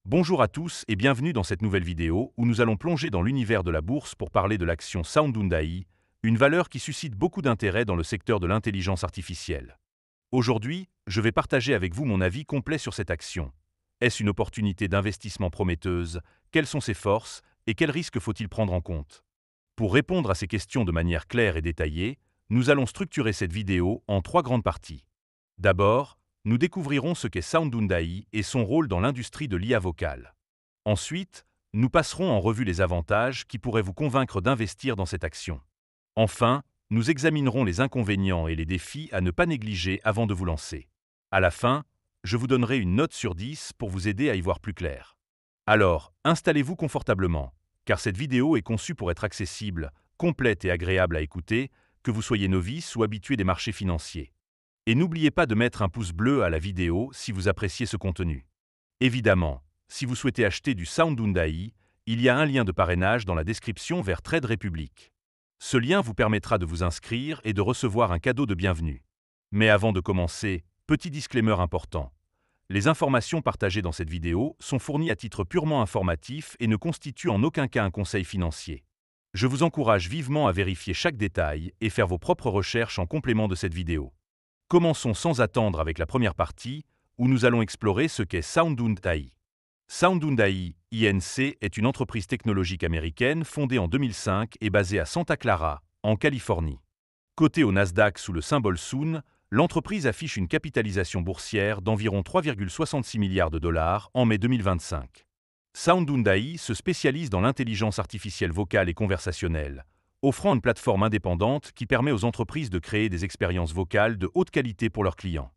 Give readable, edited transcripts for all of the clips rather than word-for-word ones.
Bonjour à tous et bienvenue dans cette nouvelle vidéo où nous allons plonger dans l'univers de la bourse pour parler de l'action Sound Hyundai, une valeur qui suscite beaucoup d'intérêt dans le secteur de l'intelligence artificielle. Aujourd'hui, je vais partager avec vous mon avis complet sur cette action. Est-ce une opportunité d'investissement prometteuse? Quelles sont ses forces et quels risques faut-il prendre en compte? Pour répondre à ces questions de manière claire et détaillée, nous allons structurer cette vidéo en trois grandes parties. D'abord, nous découvrirons ce qu'est Sound Hyundai et son rôle dans l'industrie de l'IA vocale. Ensuite, nous passerons en revue les avantages qui pourraient vous convaincre d'investir dans cette action. Enfin, nous examinerons les inconvénients et les défis à ne pas négliger avant de vous lancer. À la fin, je vous donnerai une note sur 10 pour vous aider à y voir plus clair. Alors, installez-vous confortablement, car cette vidéo est conçue pour être accessible, complète et agréable à écouter, que vous soyez novice ou habitué des marchés financiers. Et n'oubliez pas de mettre un pouce bleu à la vidéo si vous appréciez ce contenu. Évidemment, si vous souhaitez acheter du Sound Hyundai, il y a un lien de parrainage dans la description vers Trade Republic. Ce lien vous permettra de vous inscrire et de recevoir un cadeau de bienvenue. Mais avant de commencer, petit disclaimer important. Les informations partagées dans cette vidéo sont fournies à titre purement informatif et ne constituent en aucun cas un conseil financier. Je vous encourage vivement à vérifier chaque détail et faire vos propres recherches en complément de cette vidéo. Commençons sans attendre avec la première partie, où nous allons explorer ce qu'est Sound Hyundai. Sound Hyundai, Inc. est une entreprise technologique américaine fondée en 2005 et basée à Santa Clara, en Californie. Cotée au Nasdaq sous le symbole SOON, l'entreprise affiche une capitalisation boursière d'environ 3,66 milliards de dollars en mai 2025. Sound Hyundai se spécialise dans l'intelligence artificielle vocale et conversationnelle, offrant une plateforme indépendante qui permet aux entreprises de créer des expériences vocales de haute qualité pour leurs clients.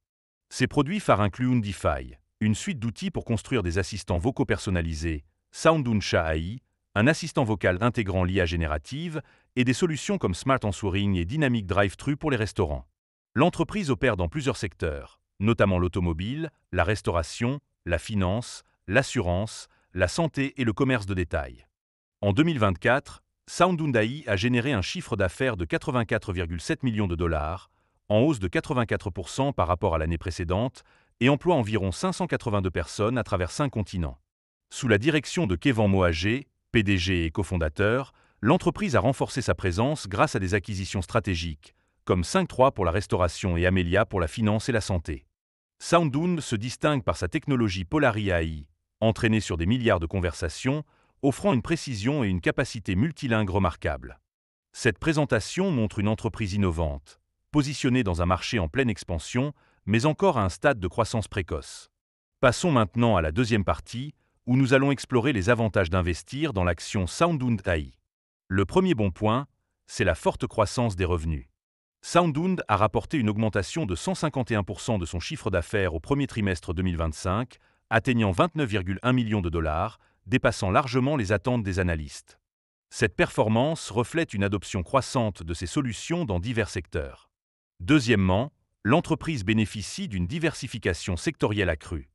Ses produits phares incluent Hyundify, une suite d'outils pour construire des assistants vocaux personnalisés, Sound Hunsha AI, un assistant vocal intégrant l'IA générative, et des solutions comme Smart Answering et Dynamic Drive-Thru pour les restaurants. L'entreprise opère dans plusieurs secteurs, notamment l'automobile, la restauration, la finance, l'assurance, la santé et le commerce de détail. En 2024, Sound Hyundai a généré un chiffre d'affaires de 84,7 millions de dollars, en hausse de 84% par rapport à l'année précédente, et emploie environ 582 personnes à travers 5 continents. Sous la direction de Kevan Mohajeh, PDG et cofondateur, l'entreprise a renforcé sa présence grâce à des acquisitions stratégiques, comme 5-3 pour la restauration et Amelia pour la finance et la santé. SoundHound se distingue par sa technologie Polari AI, entraînée sur des milliards de conversations, offrant une précision et une capacité multilingue remarquables. Cette présentation montre une entreprise innovante, positionnée dans un marché en pleine expansion, mais encore à un stade de croissance précoce. Passons maintenant à la deuxième partie, où nous allons explorer les avantages d'investir dans l'action Sound Hyundai. Le premier bon point, c'est la forte croissance des revenus. Sound Hyundai a rapporté une augmentation de 151% de son chiffre d'affaires au premier trimestre 2025, atteignant 29,1 millions de dollars, dépassant largement les attentes des analystes. Cette performance reflète une adoption croissante de ces solutions dans divers secteurs. Deuxièmement, l'entreprise bénéficie d'une diversification sectorielle accrue.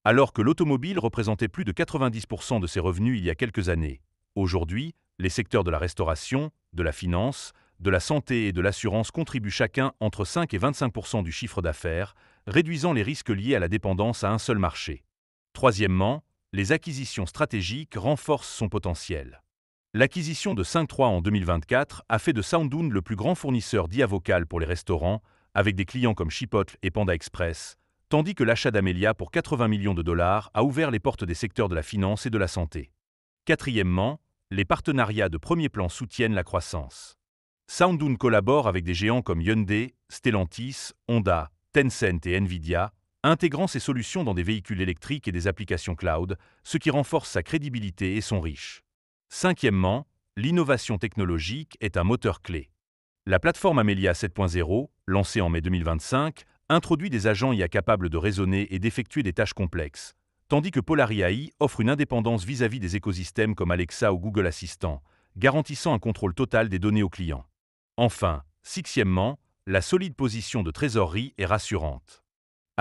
Alors que l'automobile représentait plus de 90% de ses revenus il y a quelques années, aujourd'hui, les secteurs de la restauration, de la finance, de la santé et de l'assurance contribuent chacun entre 5 et 25% du chiffre d'affaires, réduisant les risques liés à la dépendance à un seul marché. Troisièmement, les acquisitions stratégiques renforcent son potentiel. L'acquisition de 5-3 en 2024 a fait de SoundHound le plus grand fournisseur d'IA vocale pour les restaurants, avec des clients comme Chipotle et Panda Express, tandis que l'achat d'Amelia pour 80 millions de dollars a ouvert les portes des secteurs de la finance et de la santé. Quatrièmement, les partenariats de premier plan soutiennent la croissance. SoundHound collabore avec des géants comme Hyundai, Stellantis, Honda, Tencent et Nvidia, intégrant ses solutions dans des véhicules électriques et des applications cloud, ce qui renforce sa crédibilité et son reach. Cinquièmement, l'innovation technologique est un moteur clé. La plateforme Amelia 7.0, lancée en mai 2025, introduit des agents IA capables de raisonner et d'effectuer des tâches complexes, tandis que Polari AI offre une indépendance vis-à-vis des écosystèmes comme Alexa ou Google Assistant, garantissant un contrôle total des données aux clients. Enfin, sixièmement, la solide position de trésorerie est rassurante.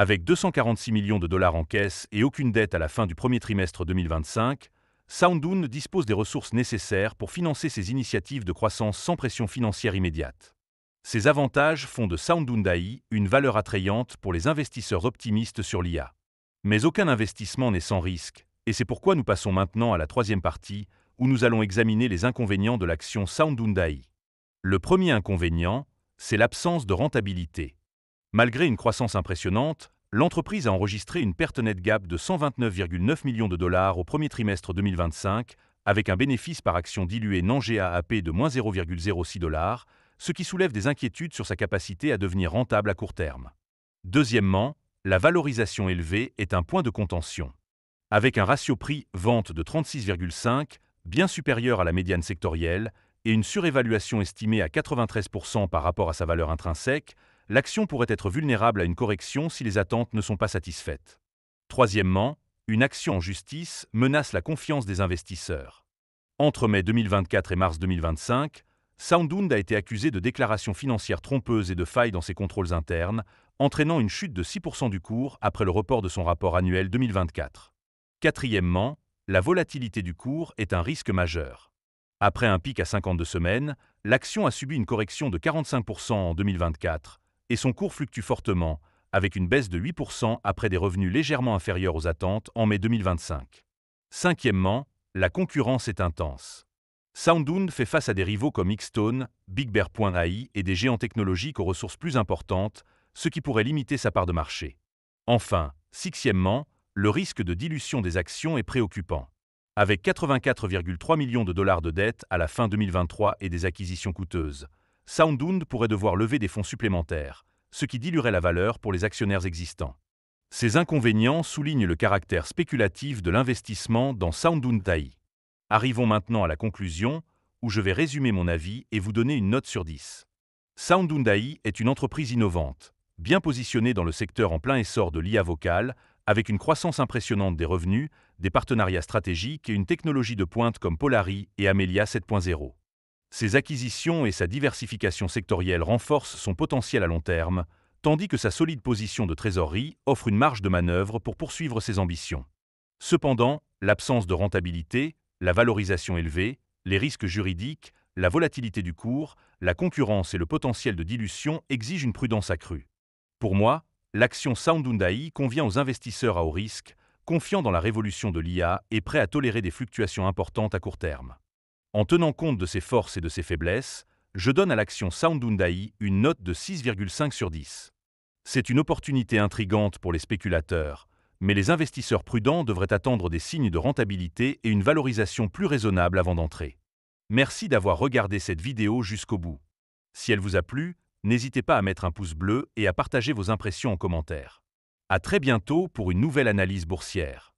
Avec 246 millions de dollars en caisse et aucune dette à la fin du premier trimestre 2025, SoundHound dispose des ressources nécessaires pour financer ses initiatives de croissance sans pression financière immédiate. Ces avantages font de Sound Hyundai une valeur attrayante pour les investisseurs optimistes sur l'IA. Mais aucun investissement n'est sans risque, Et c'est pourquoi nous passons maintenant à la troisième partie, où nous allons examiner les inconvénients de l'action Sound Hyundai. Le premier inconvénient, c'est l'absence de rentabilité. Malgré une croissance impressionnante, l'entreprise a enregistré une perte nette GAAP de 129,9 millions de dollars au premier trimestre 2025, avec un bénéfice par action dilué non-GAAP de moins 0,06 $, ce qui soulève des inquiétudes sur sa capacité à devenir rentable à court terme. Deuxièmement, la valorisation élevée est un point de contention. Avec un ratio prix-vente de 36,5, bien supérieur à la médiane sectorielle, et une surévaluation estimée à 93% par rapport à sa valeur intrinsèque, l'action pourrait être vulnérable à une correction si les attentes ne sont pas satisfaites. Troisièmement, une action en justice menace la confiance des investisseurs. Entre mai 2024 et mars 2025, Sound a été accusé de déclarations financières trompeuses et de failles dans ses contrôles internes, entraînant une chute de 6% du cours après le report de son rapport annuel 2024. Quatrièmement, la volatilité du cours est un risque majeur. Après un pic à 52 semaines, l'action a subi une correction de 45% en 2024 et son cours fluctue fortement, avec une baisse de 8% après des revenus légèrement inférieurs aux attentes en mai 2025. Cinquièmement, la concurrence est intense. Sound fait face à des rivaux comme Xtone, BigBear.ai et des géants technologiques aux ressources plus importantes, ce qui pourrait limiter sa part de marché. Enfin, sixièmement, le risque de dilution des actions est préoccupant. Avec 84,3 millions de dollars de dettes à la fin 2023 et des acquisitions coûteuses, Sound pourrait devoir lever des fonds supplémentaires, ce qui diluerait la valeur pour les actionnaires existants. Ces inconvénients soulignent le caractère spéculatif de l'investissement dans Sound Hyundai. Arrivons maintenant à la conclusion, où je vais résumer mon avis et vous donner une note sur 10. Sound Hyundai est une entreprise innovante, bien positionnée dans le secteur en plein essor de l'IA vocale, avec une croissance impressionnante des revenus, des partenariats stratégiques et une technologie de pointe comme Polari et Amelia 7.0. Ses acquisitions et sa diversification sectorielle renforcent son potentiel à long terme, tandis que sa solide position de trésorerie offre une marge de manœuvre pour poursuivre ses ambitions. Cependant, l'absence de rentabilité, la valorisation élevée, les risques juridiques, la volatilité du cours, la concurrence et le potentiel de dilution exigent une prudence accrue. Pour moi, l'action Sound Hyundai convient aux investisseurs à haut risque, confiants dans la révolution de l'IA et prêts à tolérer des fluctuations importantes à court terme. En tenant compte de ses forces et de ses faiblesses, je donne à l'action Sound Hyundai une note de 6,5 sur 10. C'est une opportunité intrigante pour les spéculateurs, mais les investisseurs prudents devraient attendre des signes de rentabilité et une valorisation plus raisonnable avant d'entrer. Merci d'avoir regardé cette vidéo jusqu'au bout. Si elle vous a plu, n'hésitez pas à mettre un pouce bleu et à partager vos impressions en commentaire. À très bientôt pour une nouvelle analyse boursière.